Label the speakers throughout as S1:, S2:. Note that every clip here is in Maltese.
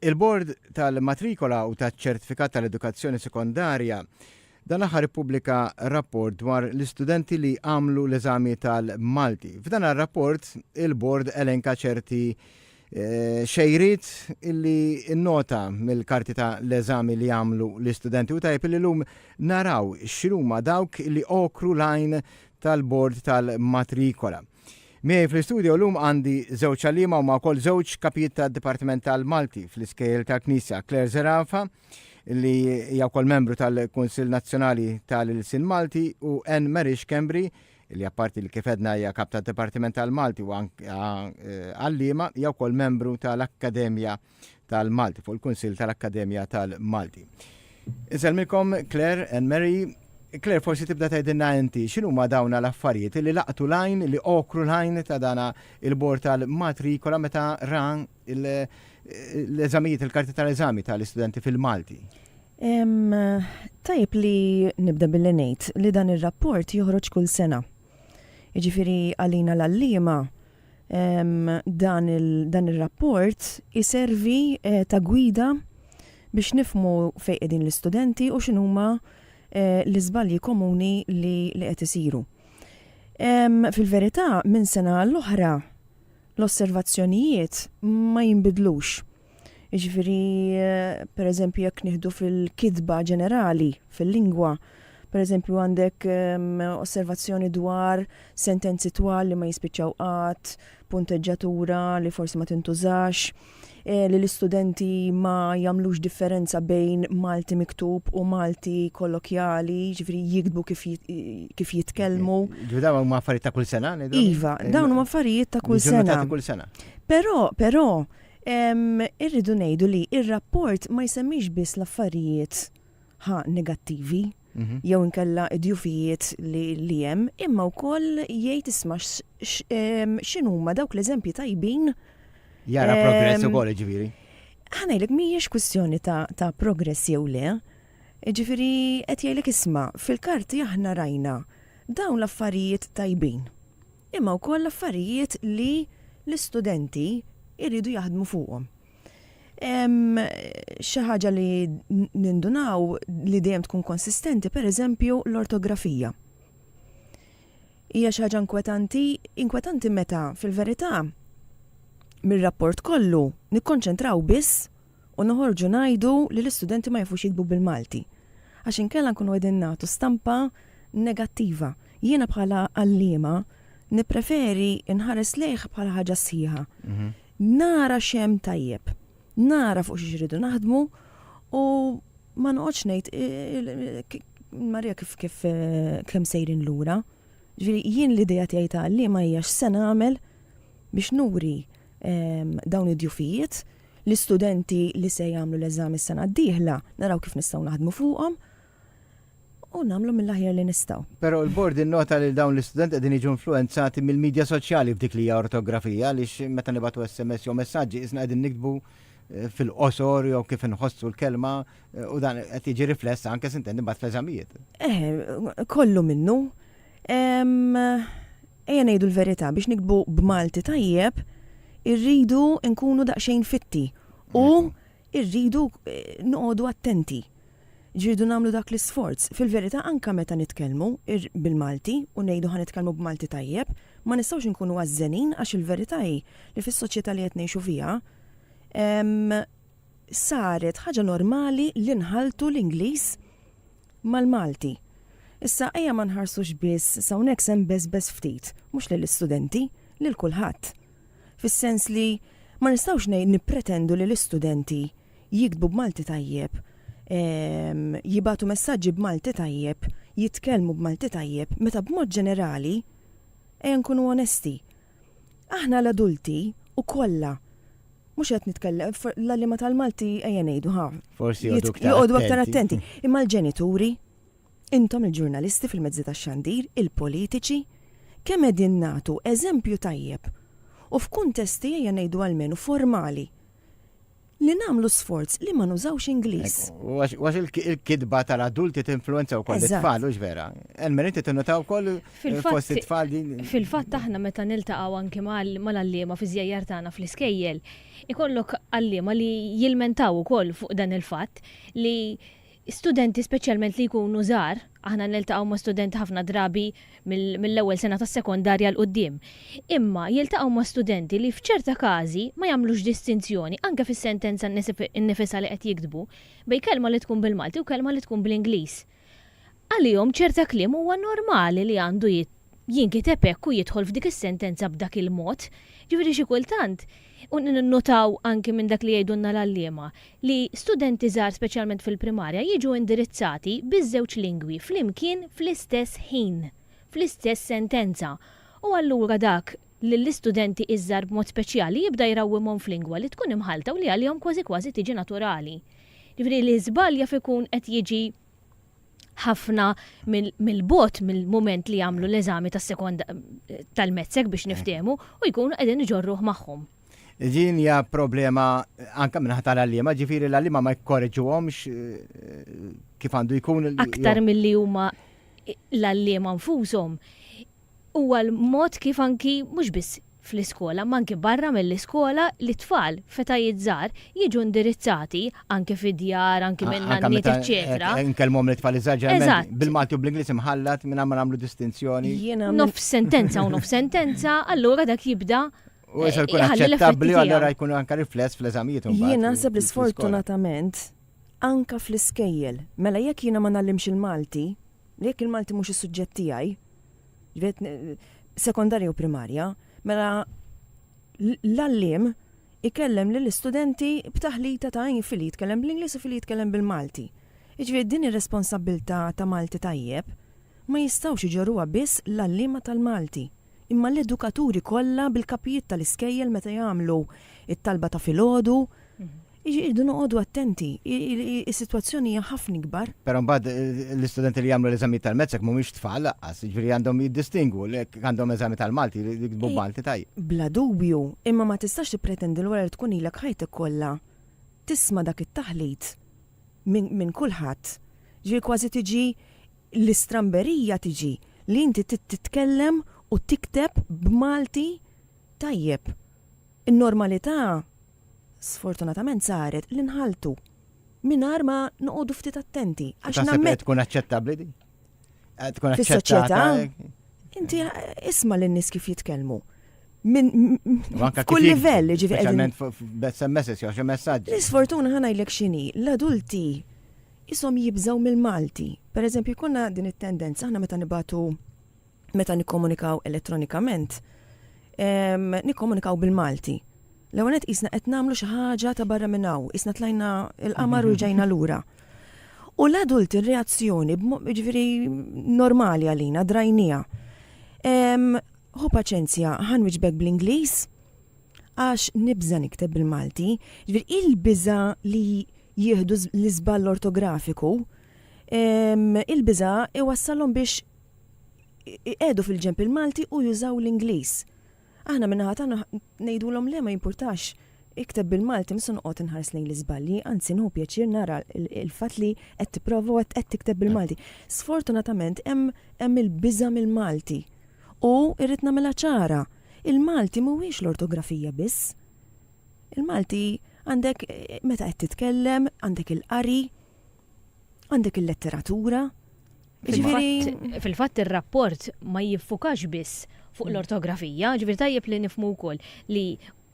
S1: Il-Bord tal-Matrikola u taċ-ċertifikat tal-Edukazzjoni Sekondarja dan aħħar ippubblika rapport dwar l-istudenti li għamlu l-eżami tal-Malti. F'dan ar-rapport il-Bord elenka ċerti xejrit illi innota mill-karti ta' l-eżami li għamlu l-istudenti u tajb li l-lum naraw x'huma dawk li okru lajn tal-Bord tal-Matrikola. Miej fl-istudio l-lum għandi żewġ għalliema u ma' kol żewġ kapijiet tad-Dipartiment tal-Malti fl-iskejjel tal-Knisja, Claire Zerafa, li hija wkoll membru tal-Kunsill Nazzjonali tal-Ilsin Malti, u Anne Marish Kembri, li apparti li kif edna hija kap tad-Dipartiment tal-Malti u għalliema hija wkoll membru tal-Akkademja tal-Malti fuq il-Kunsill tal-Akkademja tal-Malti. Iselmilkom Claire, Anne Mary. Claire, forsi tibda tgħidilna inti x'inhuma dawna l-affarijiet li laqtu lajn, li okru lajn ta' dana il-Bord tal-Matrikola meta ran l-eżamijiet, il-karti tal-eżami tal-istudenti fil-Malti?
S2: Tajb li nibda billi ngħid li dan ir-rapport joħroġ kull sena. Jiġifieri għalina l-għalliema dan ir-rapport iservi ta' gwida biex nifhmu fejn qegħdin l-istudenti u x'inhuma l-iżbalji komuni li qed isiru. Fil-verità, minn sena l-oħra l-osservazzjonijiet ma jinbidlux. Jiġifieri, pereżempju jekk nieħdu fil-kidba ġenerali, fil-lingwa, pereżempju għandek osservazzjoni dwar sentenzi twal li ma jispiċċaw qatt, punteġġatura li forsi ma tintużax, li l-istudenti ma jagħmlux differenza bejn Malti miktub u Malti kollokjali, ġifieri jiktbu kif jitkellmu.
S1: Dawn huma affarijiet ta' kull sena?
S2: Iva, dawn huma affarijiet ta' kull sena. Però irridu ngħidu li ir-rapport ma jsemmix biss l-affarijiet negattivi jew inkella djufijiet li hemm, imma wkoll jgħid isma' x'inhuma dawk l-eżempji tajbin.
S1: Jara progress ukoll ġifieri.
S2: Ħanejlek mhijiex kwistjoni ta' progress jew le. Ġifieri qed jgħidlek isma' fil-karti aħna rajna dawn l-affarijiet tajbin. Imma wkoll l-affarijiet li l-istudenti jridu jaħdmu fuqhom. Xi ħaġa li nindunaw li dejjem tkun konsistenti, pereżempju l-ortografija. Hija xi ħaġa inkwetanti meta fil-verità mir-rapport kollu nikkonċentraw biss u noħorġu ngħidu li l-istudenti ma jafux jiktbu bil-Malti. Għax inkella nkunu qegħdin nagħtu stampa negattiva. Jiena bħala għalliema nippreferi nħares lejh bħala ħaġa sħiħa. Nara x'hemm tajjeb, nara fuq xi jridu naħdmu u ma noqgħodx ngħid Marija kif kemm sejrin lura. Ġifieri jien l-idea tiegħi ta' għalliema hija x'se nagħmel biex nuri dawn id-djufijiet, l-istudenti li se jagħmlu l-eżami s-sena d-dieħla naraw kif nistgħu naħdmu fuqhom u nagħmlu mill-aħjar li nistgħu.
S1: Però l-bord innota li dawn l-istudenti qegħdin jiġu influenzati mill-midja soċjali f'dik li hija ortografija għaliex meta nibagħtu SMS jew messaġġi isna qegħdin nikdbu fil-qosor jew kif inħossu l-kelma u dan qed jiġi rifless anke s'intendi mbagħad fl-eżamijiet.
S2: Kollu minnu. Ejja ngħidu l-verità biex nikdbu b'Malti tajjeb irridu nkunu daqsxejn fitti u irridu noqogħdu attenti. Ġirdu nagħmlu dak l-isforz. Fil-verità anke meta nitkellmu bil-Malti u ngħidu ħanitkellmu b'Malti tajjeb, ma nistgħux inkunu għażżenin għax il-verità hi li fis-soċjetà li qed ngħixu fiha saret ħaġa normali li nħaltu l-Ingliż mal-Malti. Issa ejja ma nħarsux biss hawnhekk hemm beż ftit, mhux lill-istudenti, lil kulħadd. Fis-sens li ma nistgħux nippretendu li l-istudenti jiktbu b'Malti tajjeb, jibatu messaġġi b'Malti tajjeb, jitkellmu b'Malti tajjeb, meta b'mod ġenerali ejja nkunu onesti. Aħna l-adulti u kollha mhux qed nitkellem l-għalliema tal-Malti ejja ngħidu
S1: forsi
S2: joqogħdu aktar attenti. Imma l-ġenituri, intom il-ġurnalisti fil-mezzi tax-xandir, il-politiċi, kemm qegħdin nagħtu eżempju tajjeb u f'kuntesti ejja ngħidu għalmenu formali li nagħmlu sforz li ma nużawx Ingliż.
S1: Għax il-kidba tal-adulti t-influenza u koll
S2: Eżatt.
S1: it-tfal, ux vera. Elmen inti t-notaw koll fost it-tfal din.
S3: Fil-fatt aħna meta niltaqgħu anke mal-allima fi żjajjar tagħna fl-iskejjel, ikollok allima li jilmentaw ukoll fuq dan il-fatt li studenti speċjalment li jkunu żgħar, aħna niltaqgħu ma' studenti ħafna drabi mill-ewwel sena tas-sekondarja l qudiem. Imma jiltaqgħu ma' studenti li f'ċerta każi ma jagħmlux distinzjoni anke fis-sentenza innifisha li qed jiktbu bejn kelma li tkun bil-Malti u kelma li tkun bl-Ingliż. Għalihom ċerta kliem huwa normali li għandu jinkiteb hekk u jidħol f'dik is-sentenza b'dak il-mod, ġifieri xi kultant. U notaw anke minn dak li jgħidulna l-allima li studenti żgħar speċjalment fil-primarja jiġu indirizzati biż-żewġ lingwi flimkien fl-istess ħin, fl-istess sentenza. U allura dak li l-istudenti iżżar b'mod speċjali jibda jrawwimhom f'lingwa li tkun imħalta u li għalihom kważi tiġi naturali. Ġifieri li żball jaf ikun qed jiġi ħafna mill-bot mill-moment li jagħmlu l-eżami tas-sekonda tal-mezzek biex niftehmu u jkunu qegħdin iġorruh magħhom.
S1: Ġin hija problema anke minn ħatar l-allima, ġifieri l-allima ma jkorreġuhomx kif għandu jkun.
S3: Aktar milli huma l-allima nfushom huwa l-mod kif anki mhux biss fl-iskola, ma anke barra mill-iskola li tfal fetajiet żgħar jiġu indirizzati anke fid-djar, anke minn nanniet eċetera.
S1: Nkellmhom li tfal iżgħar bil-Malti u bl-Ingliż imħallat minn ma nagħmlu distinzjoni.
S3: Nof sentenza u nof sentenza, allura dak jibda
S1: u jisa jkun aċċettabbli u allura jkun anke rifless fl-eżamijiet.
S2: Jien naħseb li sfortunatament anke fl-iskejjel, mela jekk jiena ma nallimx il-Malti, jekk il-Malti mhux is-suġġett tiegħi, sekondarja u primarja, mela l-allim ikellem lill-istudenti b'taħlita ta' fil jitkellem bl-Ingliż u fil jitkellem bil-Malti. Jiġifieri din ir-responsabilità ta' Malti tajjeb ma jistgħux iġorruha biss l-allima tal-Malti. Imma l-edukaturi kollha bil-kapijiet tal-iskejjel meta jagħmlu it-talba ta' filgħodu, jiġu noqogħdu attenti, is-sitwazzjoni hija ħafna kbar.
S1: Però mbagħad l-istudenti li jagħmlu l-eżami tal-mezzek mhumiex tfal laqqas, jiġifieri għandhom jiddistingwu li għandhom eżami tal-Malti li jikbu Malti tajjeb.
S2: Bla dubju, imma ma tistax tippretendi l wara tkun ilek ħajtek kollha tisma' dak it-taħlit minn kulħadd. Ġifieri kważi tiġi l-istramberija tiġi li inti titkellem u tikteb b'Malti tajjeb. In-normalità sfortunatament saret li nħaltu mingħajr ma noqogħdu ftit attenti.
S1: Għax tkun aċċettabbli di?
S2: Fis-soċjetà inti isma' lin-nies kif jitkellmu. Kull livell ġifieri.
S1: Speċjalment SMS jew xi messaġġi.
S2: L-isfortuna ħanajlek x'inhi, l-adulti ishom jibżgħu mill-Malti. Pereżempju jkollna din it-tendenza aħna meta nikkomunikaw elettronikament, nikkomunikaw bil-Malti. L-ewwel qed qisna qed nagħmlu xi ħaġa ta' barra minn hawn, isna tlajna l-qamar u rġajna lura. U l-adult ir-reazzjoni ġifieri normali għalina drajnija. Ħu paċenzja, ħanwiġbek bl-Ingliż għax nibża nikteb bil-Malti, ġifieri il-biża li jieħdu l-iżball ortografiku, il-biża iwassallhom biex qiegħdu fil-ġenb il-Malti u jużaw l-Ingliż. Aħna minnaħa tagħna ngħidulhom le ma jimpurtax ikteb bil-Malti mhux noqgħod inħares lejn l-iżbalji, anzi nħu pjaċir nara il-fatt li qed tipprova qed tikteb bil-Malti. Sfortunatament hemm il-biża mill-Malti. U irrid nagħmilha ċara, il-Malti mhuwiex l-ortografija biss. Il-Malti għandek meta qed titkellem, għandek il-qari, għandek il-letteratura.
S3: Fil-fatt ir-rapport ma jiffukax biss fuq l-ortografija, ġifieri tajjeb li nifhmu wkoll li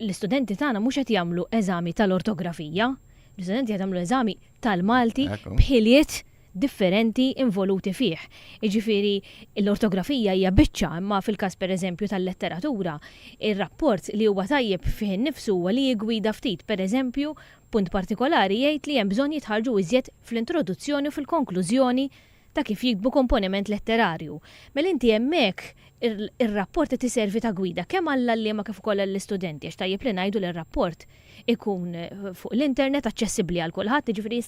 S3: l-istudenti tagħna mhux qed jagħmlu eżami tal-ortografija, l-istudenti qed jagħmlu eżami tal-Malti b'ħiliet differenti involuti fih. Jiġifieri l-ortografija hija biċċa, imma fil-każ pereżempju tal-letteratura, ir-rapport li huwa tajjeb fih innifsu huwa li jigwida ftit, pereżempju, punt partikolari jgħid li hemm bżonn jitħarġu iżjed fl-introduzzjoni u fil-konklużjoni ta' kif jikbu komponiment letterarju. Mela inti hemmhekk ir-rapport qed iservi ta' gwida kemm għall-allima kif ukoll għall-istudenti għax tajjeb li ngħidu l-rapport ikun fuq l-internet aċċessibbli għal kulħadd, jiġifieri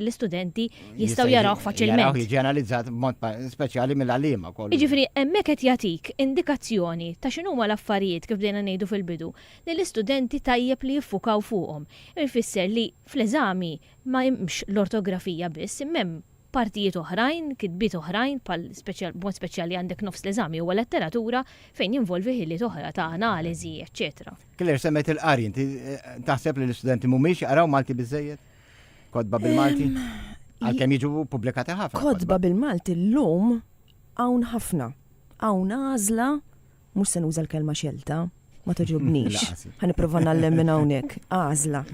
S3: l-istudenti jistgħu jarawh faċilment.
S1: Jiġi analizzat b'mod speċjali mill-għalliema kollu.
S3: Jiġifieri hemmhekk qed jagħtik indikazzjoni ta' x'inhuma l-affarijiet kif bdejna ngħidu fil-bidu li l-istudenti tajjeb li jiffukaw fuqhom. Ifisser li fl-eżami ma jimx l-ortografija biss, imma partijiet oħrajn, kitbiet oħrajn, mod speċjali għandek nofs l-eżami huwa letteratura fejn jinvolvi ħiliet oħra ta' analiżi, eċċetera.
S1: Killer semmet il-qari, inti taħseb li l-istudenti mhumiex jaqraw Malti biżejjed? Kodba bil-Malti? Għalkemm jiġu pubblikati ħafna.
S2: Kodba bil-Malti llum hawn ħafna. Hawn għażla, mhux se nuża l-kelma xelta, ma toġobnix. Ħanipprova nallem minn hawnhekk, għażla.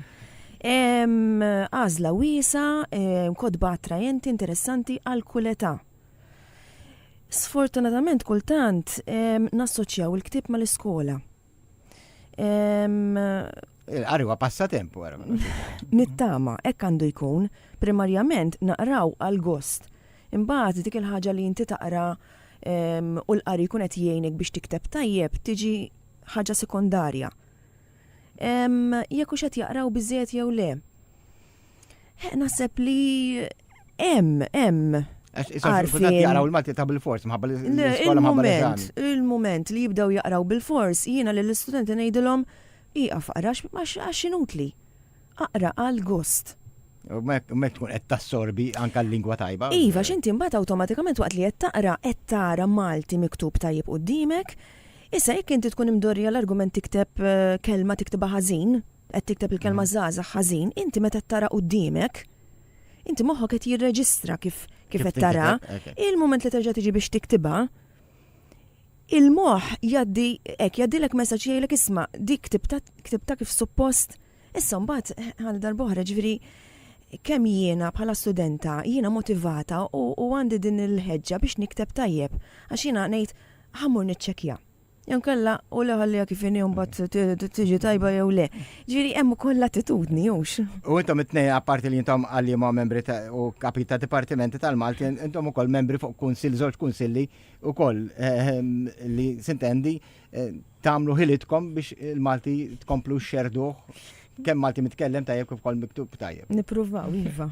S2: Għażla wiesa, kodba attrajenti, interessanti għal kull età. Sfortunatament kultant nassoċjaw il-ktib mal-iskola.
S1: Il-qari huwa passatempu wara.
S2: Nittama, hekk għandu jkun, primarjament naqraw għal gost. Imbagħad dik il-ħaġa li inti taqra u l-qari jkun qed jgħinek biex tikteb tajjeb tiġi ħaġa sekondarja. Jekk hux qed jaqraw biżżejjed jew le. Naħseb li hemm
S1: Għarfien. Jaqraw il-Malti ta' bil-fors, mħabba l-iskola mħabba l-eżami.
S2: Il-moment li jibdew jaqraw bil-fors, jiena lill-istudenti ngħidilhom iqaf aqrax għax inutli. Aqra għal gost.
S1: Mek tkun qed tassorbi anke l-lingwa tajba.
S2: Iva, x'inti mbagħad awtomatikament waqt li qed tara Malti miktub tajjeb quddiemek, issa jekk inti tkun imdorja l-argument tikteb kelma tiktebha ħażin, qed tikteb il-kelma żgħażagħ ħażin, inti meta tara quddiemek, inti moħħok qed jirreġistra kif qed tara, il-mument li terġa' tiġi biex tiktibha, il-moħħ jgħaddilek messaġġ jgħidlek isma' dik ktibta kif suppost, issa mbagħad għal darb'oħra ġifieri kemm jiena bħala studenta jiena motivata u għandi din il-ħeġġa biex nikteb tajjeb għax jiena ngħid ħammur niċċekkja. Jew kella u li ħallija kif inhi mbagħad tiġi tajba jew le. Ġifieri hemm ukoll l-attitudni hux.
S1: U intom it-tnejn apparti li intom għalliema membri u kapi ta' dipartimenti tal-Malti, intom ukoll membri fuq kunsill, żewġ kunsilli ukoll li sintendi tagħmlu ħilitkom biex il-Malti tkomplu xerduh kemm Malti mitkellem tajjeb kif ukoll miktub tajjeb.
S2: Nippruvaw iva.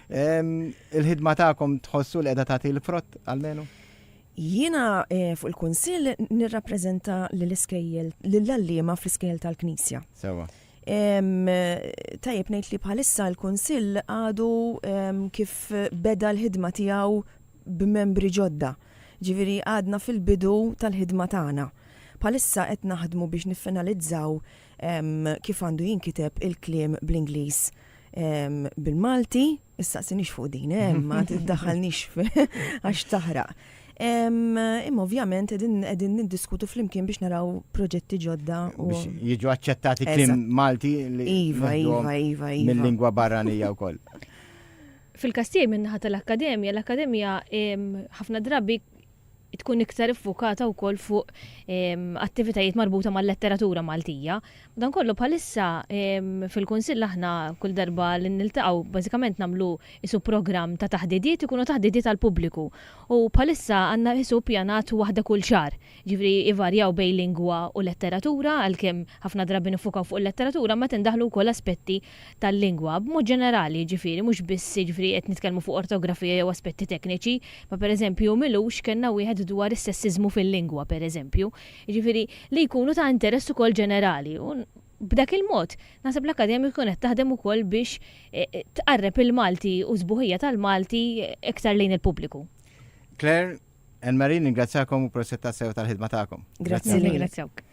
S1: Il-ħidma tagħkom tħossu li qiegħda tagħti l-frott almenu?
S2: Jiena fuq il-Kunsill nirrappreżenta lill-allima fl-iskejjel tal-Knisja.
S1: Sewa.
S2: Tajjeb ngħid li bħalissa l-Kunsill għadu kif beda l-ħidma tiegħu b'membri ġodda. Ġifieri għadna fil-bidu tal-ħidma tagħna. Bħalissa qed naħdmu biex niffinalizzaw kif għandu jinkiteb il-kliem bl-Ingliż bil-Malti, issa sinix fuq din, ma tiddaħħalniex għax taħraq. Imma ovvjament qegħdin niddiskutu flimkien biex naraw proġetti ġodda
S1: biex jiġu aċċettati kliem Malti li mill-lingwa barranija wkoll.
S3: Fil-kastiej minnaħa tal-Akkademja, l-Akkademja ħafna drabi tkun iktar iffukata wkoll fuq attivitajiet marbuta mal-letteratura Maltija. Dan kollu bħalissa fil-Kunsill aħna kull darba li niltaqgħu bażikament nagħmlu isu programm ta' taħdidiet ikunu taħdidiet għall pubbliku. U bħalissa għandna isu pjanat waħda kull xahar. Ġifri ivarjaw bejn lingwa u letteratura għalkemm ħafna drabi nifukaw fuq il-letteratura ma tindaħlu wkoll aspetti tal-lingwa b'mod ġenerali ġifieri mhux biss ġifieri qed nitkellmu fuq ortografija jew aspetti tekniċi, ma pereżempju milux kellna wieħed dwar is-sessiżmu fil-lingwa pereżempju. Ġifieri li jkunu ta' interess ukoll ġenerali. B'dak il-mod, naħseb l-Akkademja tkun qed taħdem ukoll biex tqarreb il-Malti u żbuħija tal-Malti iktar lejn il-pubbliku.
S1: Claire, Anne-Marie, ningrazzjakom u prosetta sew tal-ħidma tagħkom.
S2: Grazzi.
S3: Ringrazzjawk.